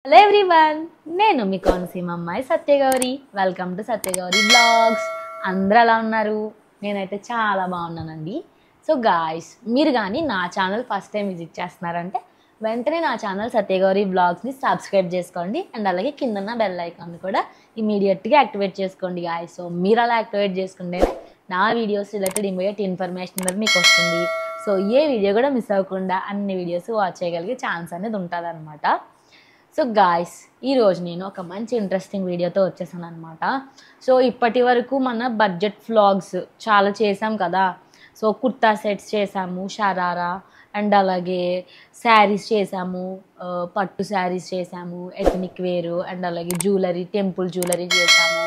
Hello everyone, నేను మీ కోనసీమ అమ్మాయి Satyagauri. Welcome to Satyagauri blogs. అందరూ ఎలా ఉన్నారు? నేనైతే చాలా బాగున్నానండి. సో గాయ్స్, మీరు కానీ నా ఛానల్ ఫస్ట్ టైం విజిట్ చేస్తున్నారంటే వెంటనే నా ఛానల్ సత్యగౌరి బ్లాగ్స్ని సబ్స్క్రైబ్ చేసుకోండి. అండ్ అలాగే కిందన్న బెల్ ఐకాన్ కూడా ఇమీడియట్గా యాక్టివేట్ చేసుకోండి గాయ్స్. సో మీరు అలా యాక్టివేట్ చేసుకుంటే నా వీడియోస్ రిలేటెడ్ ఇమీడియట్ ఇన్ఫర్మేషన్ అనేది మీకు వస్తుంది. సో ఏ వీడియో కూడా మిస్ అవ్వకుండా అన్ని వీడియోస్ వాచ్ చేయగలిగే ఛాన్స్ అనేది ఉంటుంది అనమాట. సో గాయ్స్, ఈరోజు నేను ఒక మంచి ఇంట్రెస్టింగ్ వీడియోతో వచ్చేసాను అనమాట. సో ఇప్పటి వరకు మన బడ్జెట్ వ్లాగ్స్ చాలా చేసాం కదా. సో కుర్తా సెట్స్ చేసాము, షరారా, అండ్ అలాగే శారీస్ చేసాము, పట్టు శారీస్ చేసాము, ఎథనిక్ వేరు, అండ్ అలాగే జ్యువెలరీ, టెంపుల్ జ్యువెలరీ చేసాము,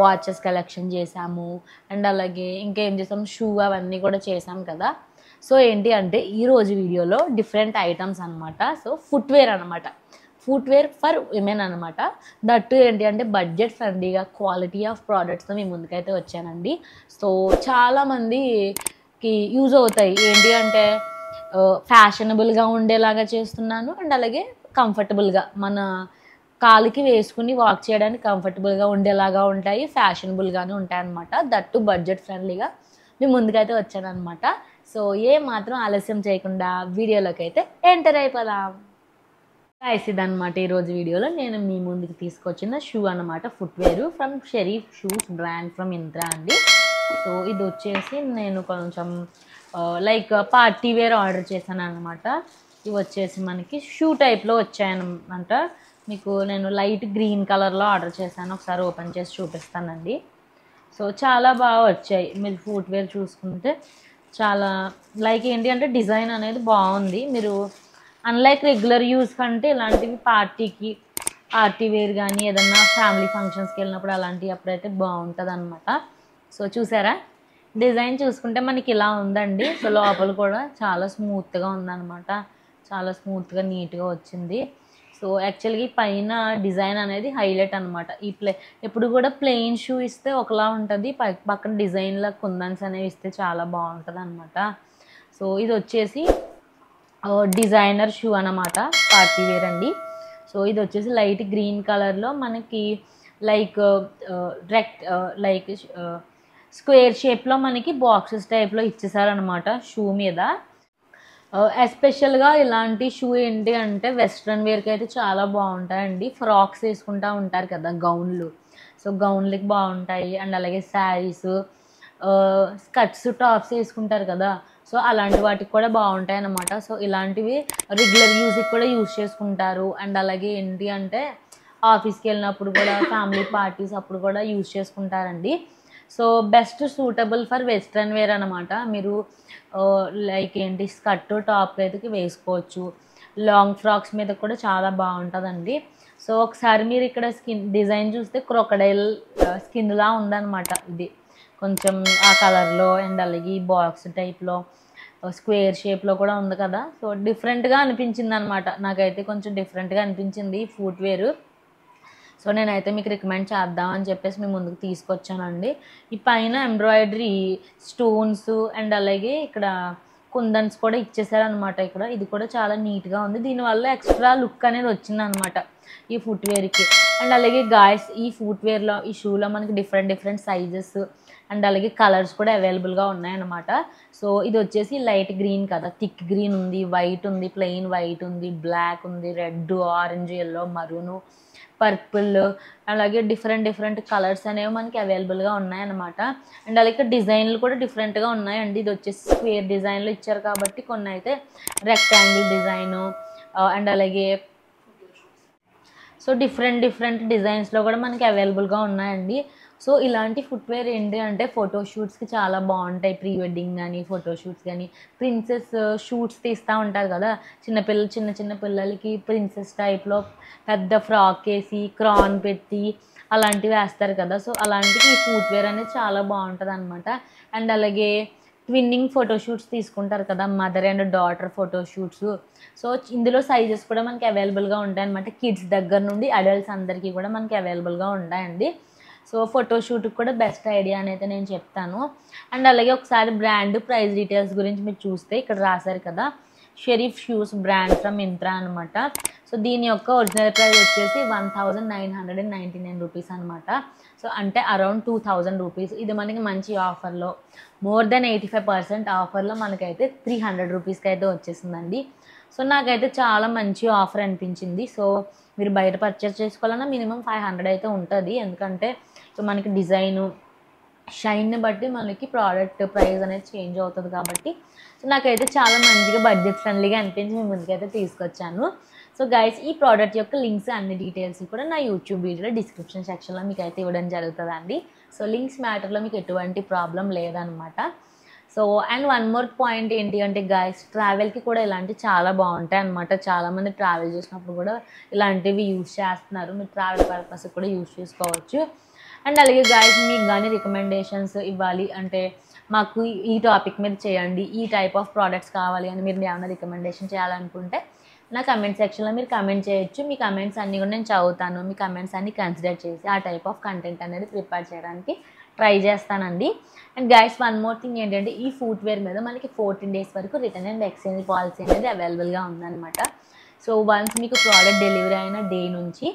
వాచెస్ కలెక్షన్ చేసాము, అండ్ అలాగే ఇంకేం చేసాము, షూ అవన్నీ కూడా చేసాం కదా. సో ఏంటి అంటే ఈరోజు వీడియోలో డిఫరెంట్ ఐటమ్స్ అనమాట. సో ఫుట్వేర్ అనమాట, ఫుట్వేర్ ఫర్ విమెన్ అనమాట. దట్టు ఏంటి అంటే బడ్జెట్ ఫ్రెండ్లీగా క్వాలిటీ ఆఫ్ ప్రోడక్ట్స్తో మీ ముందుకైతే వచ్చానండి. సో చాలామందికి యూజ్ అవుతాయి. ఏంటి అంటే ఫ్యాషనబుల్గా ఉండేలాగా చేస్తున్నాను, అండ్ అలాగే కంఫర్టబుల్గా మన కాలికి వేసుకుని వాక్ చేయడానికి కంఫర్టబుల్గా ఉండేలాగా ఉంటాయి, ఫ్యాషనబుల్గానే ఉంటాయి అనమాట. దట్టు బడ్జెట్ ఫ్రెండ్లీగా మీ ముందుకైతే వచ్చాను అనమాట. సో ఏ మాత్రం ఆలస్యం చేయకుండా వీడియోలోకి అయితే ఎంటర్ అయిపోదాం. గైస్, ఇదనమాట ఈరోజు వీడియోలో నేను మీ ముందుకు తీసుకొచ్చిన షూ అనమాట. Footwear from Sharif shoes brand from Indra అండి. సో ఇది వచ్చేసి నేను కొంచెం లైక్ పార్టీ వేర్ ఆర్డర్ చేశాను అనమాట. ఇవి వచ్చేసి మనకి షూ టైప్లో వచ్చాయన్నమాట. మీకు నేను లైట్ గ్రీన్ కలర్లో ఆర్డర్ చేశాను. ఒకసారి ఓపెన్ చేసి చూపిస్తానండి. సో చాలా బాగా వచ్చాయి. మీరు ఫుట్వేర్ చూసుకుంటే చాలా లైక్ ఏంటి అంటే డిజైన్ అనేది బాగుంది. మీరు అన్లైక్ రెగ్యులర్ యూస్ కంటే ఇలాంటివి పార్టీ వేర్ కానీ ఏదన్నా ఫ్యామిలీ ఫంక్షన్స్కి వెళ్ళినప్పుడు అలాంటివి అప్పుడైతే బాగుంటుంది అనమాట. సో చూసారా, డిజైన్ చూసుకుంటే మనకి ఇలా ఉందండి. సో లోపల కూడా చాలా స్మూత్గా ఉందన్నమాట, చాలా స్మూత్గా నీట్గా వచ్చింది. సో యాక్చువల్గా పైన డిజైన్ అనేది హైలైట్ అనమాట. ఎప్పుడు కూడా ప్లెయిన్ షూ ఇస్తే ఒకలా ఉంటుంది, పక్కన డిజైన్ల కుందన్స్ అనేవి ఇస్తే చాలా బాగుంటుంది అనమాట. సో ఇది వచ్చేసి డిజైనర్ షూ అన్నమాట, పార్టీ వేర్ అండి. సో ఇది వచ్చేసి లైట్ గ్రీన్ కలర్లో మనకి లైక్ లైక్ స్క్వేర్ షేప్లో మనకి బాక్సెస్ టైప్లో ఇచ్చేసారనమాట షూ మీద. ఎస్పెషల్గా ఇలాంటి షూ ఏంటి అంటే వెస్ట్రన్ వేర్కి అయితే చాలా బాగుంటాయండి. ఫ్రాక్స్ వేసుకుంటూ ఉంటారు కదా, గౌన్లు. సో గౌన్లకి బాగుంటాయి, అండ్ అలాగే శారీస్, స్కర్ట్స్, టాప్స్ వేసుకుంటారు కదా. సో అలాంటి వాటికి కూడా బాగుంటాయి అన్నమాట. సో ఇలాంటివి రెగ్యులర్ యూజ్కి కూడా యూజ్ చేసుకుంటారు. అండ్ అలాగే ఏంటి అంటే ఆఫీస్కి వెళ్ళినప్పుడు కూడా, ఫ్యామిలీ పార్టీస్ అప్పుడు కూడా యూజ్ చేసుకుంటారండి. So best suitable for western wear అనమాట. మీరు లైక్ ఏంటి స్కర్ట్, టాప్ అయితే వేసుకోవచ్చు. లాంగ్ ఫ్రాక్స్ మీద కూడా చాలా బాగుంటుందండి. సో ఒకసారి మీరు ఇక్కడ డిజైన్ చూస్తే క్రొకడైల్ స్కిన్లా ఉందన్నమాట. ఇది కొంచెం ఆ కలర్లో, అండ్ అలాగే ఈ బాక్స్ టైప్లో స్క్వేర్ షేప్లో కూడా ఉంది కదా. సో డిఫరెంట్గా అనిపించింది అనమాట. నాకైతే కొంచెం డిఫరెంట్గా అనిపించింది ఈ ఫుట్వేర్. సో నేనైతే మీకు రికమెండ్ చేద్దామని చెప్పేసి మీ ముందుకు తీసుకొచ్చానండి. ఈ పైన ఎంబ్రాయిడరీ స్టోన్స్ అండ్ అలాగే ఇక్కడ కుందన్స్ కూడా ఇచ్చేసారనమాట. ఇక్కడ ఇది కూడా చాలా నీట్గా ఉంది. దీనివల్ల ఎక్స్ట్రా లుక్ అనేది వచ్చిందనమాట ఈ ఫుట్వేర్కి. అండ్ అలాగే గాయ్స్, ఈ ఫుట్వేర్లో, ఈ షూలో మనకి డిఫరెంట్ సైజెస్ అండ్ అలాగే కలర్స్ కూడా అవైలబుల్గా ఉన్నాయన్నమాట. సో ఇది వచ్చేసి లైట్ గ్రీన్ కదా, థిక్ గ్రీన్ ఉంది, వైట్ ఉంది, ప్లెయిన్ వైట్ ఉంది, బ్లాక్ ఉంది, రెడ్, ఆరెంజ్, ఎల్లో, మరూను, పర్పుల్, అలాగే డిఫరెంట్ కలర్స్ అనేవి మనకి అవైలబుల్గా ఉన్నాయన్నమాట. అండ్ అలాగే డిజైన్లు కూడా డిఫరెంట్గా ఉన్నాయండి. ఇది వచ్చేసి స్క్వేర్ డిజైన్లో ఇచ్చారు కాబట్టి కొన్ని అయితే రెక్టాంగిల్ డిజైను, అండ్ అలాగే సో డిఫరెంట్ డిజైన్స్లో కూడా మనకి అవైలబుల్గా ఉన్నాయండి. సో ఇలాంటి ఫుట్వేర్ ఏంటి అంటే ఫోటోషూట్స్కి చాలా బాగుంటాయి. ప్రీ వెడ్డింగ్ కానీ, ఫోటోషూట్స్ కానీ, ప్రిన్సెస్ షూట్స్ తీస్తూ ఉంటారు కదా, చిన్న పిల్లలకి ప్రిన్సెస్ టైప్లో పెద్ద ఫ్రాక్ వేసి క్రాన్ పెట్టి అలాంటివి వేస్తారు కదా. సో అలాంటివి ఈ ఫుట్వేర్ అనేది చాలా బాగుంటుంది అనమాట. అండ్ అలాగే ట్విన్నింగ్ ఫోటోషూట్స్ తీసుకుంటారు కదా, mother and daughter photoshoots. So ఇందులో సైజెస్ కూడా మనకి అవైలబుల్గా ఉంటాయి అనమాట. కిడ్స్ దగ్గర నుండి అడల్ట్స్ అందరికీ కూడా మనకి అవైలబుల్గా ఉంటాయండి. సో ఫోటోషూట్కి కూడా బెస్ట్ ఐడియా అని అయితే నేను చెప్తాను. అండ్ అలాగే ఒకసారి బ్రాండ్ ప్రైస్ డీటెయిల్స్ గురించి మీరు చూస్తే ఇక్కడ రాశారు కదా, sheriff shoes brand from Myntra అనమాట. సో దీని యొక్క ఒరిజినల్ ప్రైస్ వచ్చేసి 1999 రూపీస్ అనమాట. సో అంటే అరౌండ్ 2000 రూపీస్. ఇది మనకి మంచి ఆఫర్లో మోర్ దెన్ 85% ఆఫర్లో మనకైతే 300 రూపీస్కి అయితే వచ్చేసిందండి. సో నాకైతే చాలా మంచి ఆఫర్ అనిపించింది. సో మీరు బయట పర్చేస్ చేసుకోవాలన్నా మినిమం 500 అయితే ఉంటుంది. ఎందుకంటే సో మనకి డిజైను షైన్ని బట్టి మనకి ప్రోడక్ట్ ప్రైస్ అనేది చేంజ్ అవుతుంది కాబట్టి సో నాకైతే చాలా మంచిగా బడ్జెట్ ఫ్రెండ్లీగా అనిపించి మీ ముందుకైతే తీసుకొచ్చాను. సో గైస్ ఈ ప్రోడక్ట్ యొక్క లింక్స్ అన్ని డీటెయిల్స్ కూడా నా యూట్యూబ్ వీడియోలో డిస్క్రిప్షన్ సెక్షన్లో మీకు అయితే ఇవ్వడం జరుగుతుందండి. సో లింక్స్ మ్యాటర్లో మీకు ఎటువంటి ప్రాబ్లం లేదనమాట. So and one more point ఏంటి అంటే గైస్ ట్రావెల్కి కూడా ఇలాంటివి చాలా బాగుంటాయి అనమాట. చాలామంది ట్రావెల్ చేసినప్పుడు కూడా ఇలాంటివి యూజ్ చేస్తున్నారు. మీరు ట్రావెల్ పర్పస్ కూడా యూజ్ చేసుకోవచ్చు. అండ్ అలాగే గైస్ మీకు కానీ రికమెండేషన్స్ ఇవ్వాలి అంటే మాకు ఈ టాపిక్ మీద చేయండి, ఈ టైప్ ఆఫ్ ప్రోడక్ట్స్ కావాలి అని మీరు ఏమైనా రికమెండేషన్ చేయాలనుకుంటే నా కమెంట్ సెక్షన్లో మీరు కమెంట్ చేయొచ్చు. మీ కమెంట్స్ అన్నీ కూడా నేను చదువుతాను. మీ కమెంట్స్ అన్నీ కన్సిడర్ చేసి ఆ టైప్ ఆఫ్ కంటెంట్ అనేది ప్రిపేర్ చేయడానికి ట్రై చేస్తానండి. And guys one more thing ఏంటంటే ఈ ఫుట్వేర్ మీద మనకి 14 days వరకు రిటర్న్ అండ్ ఎక్స్చేంజ్ పాలసీ అనేది అవైలబుల్గా ఉందన్నమాట. సో వన్స్ మీకు ప్రోడక్ట్ డెలివరీ అయిన డే నుంచి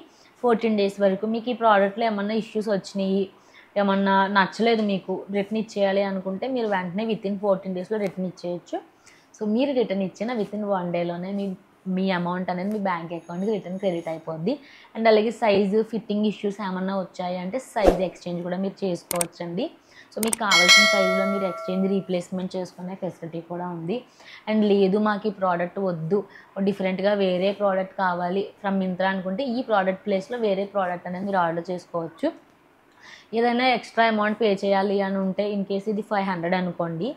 14 days వరకు మీకు ఈ ప్రోడక్ట్లో ఏమన్నా ఇష్యూస్ వచ్చినాయి, ఏమన్నా నచ్చలేదు, మీకు రిటర్న్ ఇచ్చేయాలి అనుకుంటే మీరు వెంటనే వితిన్ 14 daysలో రిటర్న్ ఇచ్చేయచ్చు. సో మీరు రిటర్న్ ఇచ్చిన వితిన్ 1 dayలోనే మీ అమౌంట్ అనేది మీ బ్యాంక్ అకౌంట్కి రిటర్న్ క్రెడిట్ అయిపోద్ది. అండ్ అలాగే సైజు ఫిట్టింగ్ ఇష్యూస్ ఏమన్నా వచ్చాయి అంటే సైజ్ ఎక్స్చేంజ్ కూడా మీరు చేసుకోవచ్చండి. సో మీకు కావాల్సిన సైజులో మీరు ఎక్స్చేంజ్ రీప్లేస్మెంట్ చేసుకునే ఫెసిలిటీ కూడా ఉంది. అండ్ లేదు మాకు ఈ ప్రోడక్ట్ వద్దు, డిఫరెంట్గా వేరే ప్రోడక్ట్ కావాలి ఫ్రమ్ మింత్రా అనుకుంటే ఈ ప్రోడక్ట్ ప్లేస్లో వేరే ప్రోడక్ట్ అనేది మీరు ఆర్డర్ చేసుకోవచ్చు. ఏదైనా ఎక్స్ట్రా అమౌంట్ పే చేయాలి అని ఉంటే ఇన్ కేస్ ఇది 500 అనుకోండి,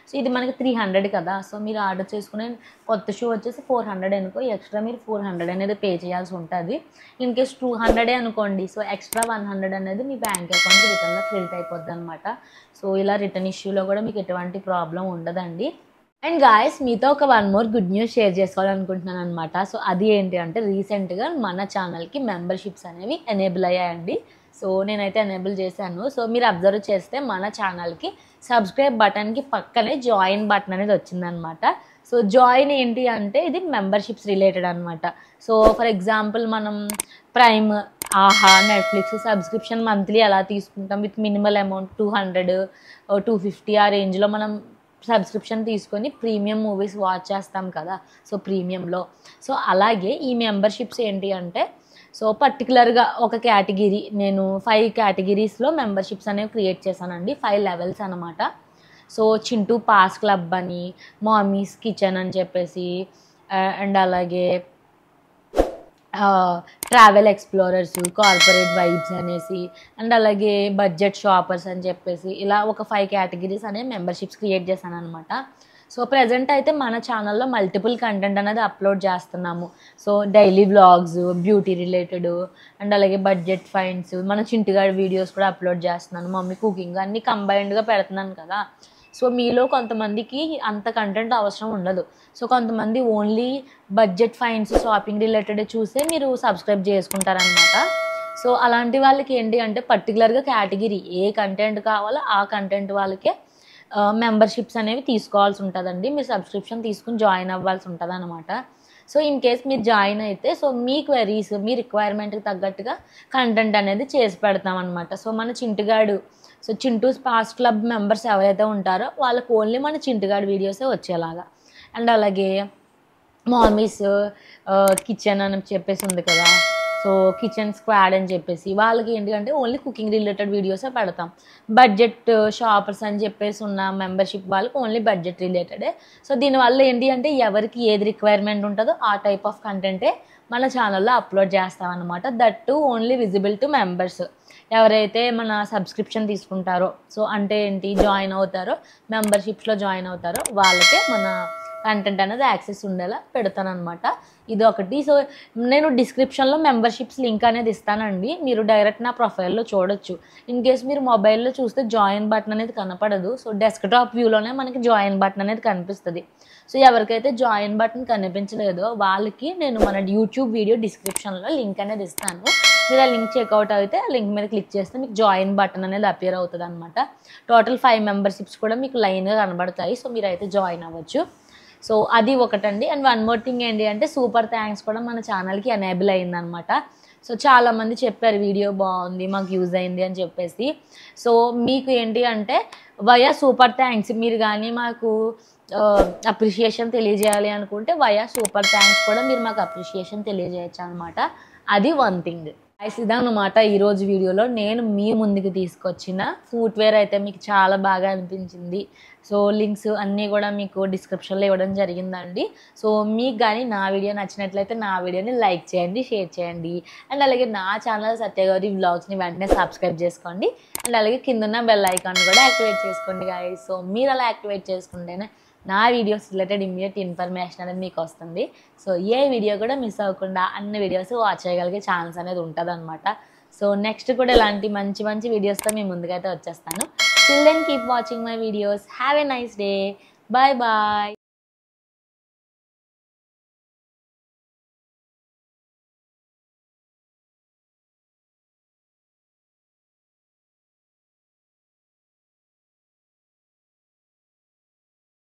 సో ఇది మనకి 300 కదా. సో మీరు ఆర్డర్ చేసుకునే కొత్త షూ వచ్చేసి 400 అనుకో, ఎక్స్ట్రా మీరు 400 అనేది పే చేయాల్సి ఉంటుంది. ఇన్ కేస్ 200 అనుకోండి, సో ఎక్స్ట్రా 100 అనేది మీ బ్యాంక్ అకౌంట్కి రిటర్న్లో క్రెడిట్ అయిపోద్ది అనమాట. సో ఇలా రిటర్న్ ఇష్యూలో కూడా మీకు ఎటువంటి ప్రాబ్లం ఉండదండి. అండ్ గాయస్ మీతో ఒక one more good news share చేసుకోవాలనుకుంటున్నాను అనమాట. సో అది ఏంటి అంటే రీసెంట్గా మన ఛానల్కి మెంబర్షిప్స్ అనేవి ఎనేబుల్ అయ్యాయండి. సో నేనైతే ఎనేబుల్ చేశాను. సో మీరు అబ్జర్వ్ చేస్తే మన ఛానల్కి సబ్స్క్రైబ్ బటన్కి పక్కనే జాయిన్ బటన్ అనేది వచ్చిందనమాట. సో జాయిన్ ఏంటి అంటే ఇది మెంబర్షిప్స్ రిలేటెడ్ అనమాట. సో ఫర్ ఎగ్జాంపుల్ మనం ప్రైమ్, ఆహా, నెట్ఫ్లిక్స్ సబ్స్క్రిప్షన్ మంత్లీ ఎలా తీసుకుంటాం విత్ మినిమల్ అమౌంట్ 200, 250 ఆ రేంజ్లో మనం సబ్స్క్రిప్షన్ తీసుకొని ప్రీమియం మూవీస్ వాచ్ చేస్తాం కదా. సో ప్రీమియంలో సో అలాగే ఈ మెంబర్షిప్స్ ఏంటి అంటే సో పర్టికులర్గా ఒక కేటగిరీ నేను 5 కేటగిరీస్లో మెంబర్షిప్స్ అనేవి క్రియేట్ చేశానండి. 5 levels అనమాట. సో చింటూ పాస్ క్లబ్ అని, మామీస్ కిచెన్ అని చెప్పేసి, అండ్ అలాగే ట్రావెల్ ఎక్స్ప్లోరర్స్, కార్పొరేట్ వైబ్స్ అనేసి, అండ్ అలాగే బడ్జెట్ షాపర్స్ అని చెప్పేసి ఇలా ఒక 5 కేటగిరీస్ అనే మెంబర్షిప్స్ క్రియేట్ చేశాను అనమాట. సో ప్రజెంట్ అయితే మన ఛానల్లో మల్టిపుల్ కంటెంట్ అనేది అప్లోడ్ చేస్తున్నాము. So daily vlogs, beauty related, and అలాగే బడ్జెట్ ఫైండ్స్, మన చింటిగాడి వీడియోస్ కూడా అప్లోడ్ చేస్తున్నాను. మమ్మీ కుకింగ్ అన్నీ కంబైన్డ్గా పెడుతున్నాను కదా. సో మీలో కొంతమందికి అంత కంటెంట్ అవసరం ఉండదు. సో కొంతమంది only budget finds, shopping related చూసే మీరు సబ్స్క్రైబ్ చేసుకుంటారనమాట. సో అలాంటి వాళ్ళకి ఏంటి అంటే పర్టికులర్గా కేటగిరీ ఏ కంటెంట్ కావాలో ఆ కంటెంట్ వాళ్ళకే మెంబర్షిప్స్ అనేవి తీసుకోవాల్సి ఉంటుందండి. మీరు సబ్స్క్రిప్షన్ తీసుకుని జాయిన్ అవ్వాల్సి ఉంటుంది అనమాట. సో ఇన్ కేస్ మీరు జాయిన్ అయితే సో మీ క్వెరీస్, మీ రిక్వైర్మెంట్కి తగ్గట్టుగా కంటెంట్ అనేది చేసి పెడతాం అనమాట. సో మన చింటుగాడు, సో చింటూస్ పాస్ క్లబ్ మెంబర్స్ ఎవరైతే ఉంటారో వాళ్ళకి ఓన్లీ మన చింటుగాడు వీడియోసే వచ్చేలాగా. అండ్ అలాగే మామీస్ కిచెన్ అని చెప్పేసి ఉంది కదా, సో కిచెన్ స్క్వాడ్ అని చెప్పేసి వాళ్ళకి ఏంటి అంటే ఓన్లీ కుకింగ్ రిలేటెడ్ వీడియోసే పెడతాం. బడ్జెట్ షాపర్స్ అని చెప్పేసి ఉన్న మెంబర్షిప్ వాళ్ళకి ఓన్లీ బడ్జెట్ రిలేటెడే. సో దీనివల్ల ఏంటి అంటే ఎవరికి ఏది రిక్వైర్మెంట్ ఉంటుందో ఆ టైప్ ఆఫ్ కంటెంటే మన ఛానల్లో అప్లోడ్ చేస్తామన్నమాట. That to only visible to members. ఎవరైతే మన సబ్స్క్రిప్షన్ తీసుకుంటారో, సో అంటే ఏంటి జాయిన్ అవుతారో, మెంబర్షిప్స్లో జాయిన్ అవుతారో వాళ్ళకే మన కంటెంట్ అనేది యాక్సెస్ ఉండేలా పెడతానమాట. ఇది ఒకటి. సో నేను డిస్క్రిప్షన్లో మెంబర్షిప్స్ లింక్ అనేది ఇస్తానండి. మీరు డైరెక్ట్ నా ప్రొఫైల్లో చూడొచ్చు. ఇన్ కేస్ మీరు మొబైల్లో చూస్తే జాయిన్ బటన్ అనేది కనపడదు. సో డెస్క్టాప్ వ్యూలోనే మనకి జాయిన్ బటన్ అనేది కనిపిస్తుంది. సో ఎవరికైతే జాయిన్ బటన్ కనిపించలేదో వాళ్ళకి నేను మన యూట్యూబ్ వీడియో డిస్క్రిప్షన్లో లింక్ అనేది ఇస్తాను. మీరు ఆ లింక్ చెక్అవుట్ అయితే ఆ లింక్ మీద క్లిక్ చేస్తే మీకు జాయిన్ బటన్ అనేది అపియర్ అవుతుంది అనమాట. టోటల్ 5 మెంబర్షిప్స్ కూడా మీకు లైన్గా కనబడతాయి. సో మీరైతే జాయిన్ అవ్వచ్చు. సో అది ఒకటండి. అండ్ వన్ మోర్ థింగ్ ఏంటి అంటే సూపర్ థ్యాంక్స్ కూడా మన ఛానల్కి ఎనేబుల్ అయిందనమాట. సో చాలామంది చెప్పారు వీడియో బాగుంది, మాకు యూజ్ అయింది అని చెప్పేసి. సో మీకు ఏంటి అంటే వయా సూపర్ థ్యాంక్స్ మీరు కానీ మాకు అప్రిషియేషన్ తెలియజేయాలి అనుకుంటే వయా సూపర్ థ్యాంక్స్ కూడా మీరు మాకు అప్రిషియేషన్ తెలియజేయచ్చు అనమాట. అది వన్ థింగ్. ఇదన్నమాట ఈరోజు వీడియోలో నేను మీ ముందుకు తీసుకొచ్చిన ఫుట్వేర్ అయితే మీకు చాలా బాగా అనిపించింది. సో లింక్స్ అన్నీ కూడా మీకు డిస్క్రిప్షన్లో ఇవ్వడం జరిగిందండి. సో మీకు కానీ నా వీడియో నచ్చినట్లయితే నా వీడియోని లైక్ చేయండి, షేర్ చేయండి. అండ్ అలాగే నా ఛానల్ సత్యగౌరి వ్లాగ్స్ని వెంటనే సబ్స్క్రైబ్ చేసుకోండి. అండ్ అలాగే కింద బెల్ ఐకాన్ కూడా యాక్టివేట్ చేసుకోండి గాయ్స్. సో మీరు అలా యాక్టివేట్ చేసుకుంటేనే నా వీడియోస్ రిలేటెడ్ ఇమ్మీడియట్ ఇన్ఫర్మేషన్ అనేది మీకు వస్తుంది. సో ఏ వీడియో కూడా మిస్ అవ్వకుండా అన్ని వీడియోస్ వాచ్ చేయగలిగే ఛాన్స్ అనేది ఉంటుంది అనమాట. సో నెక్స్ట్ కూడా ఇలాంటి మంచి మంచి వీడియోస్తో మీ ముందుకైతే వచ్చేస్తాను. Till then keep watching my videos. Have a nice day. Bye bye.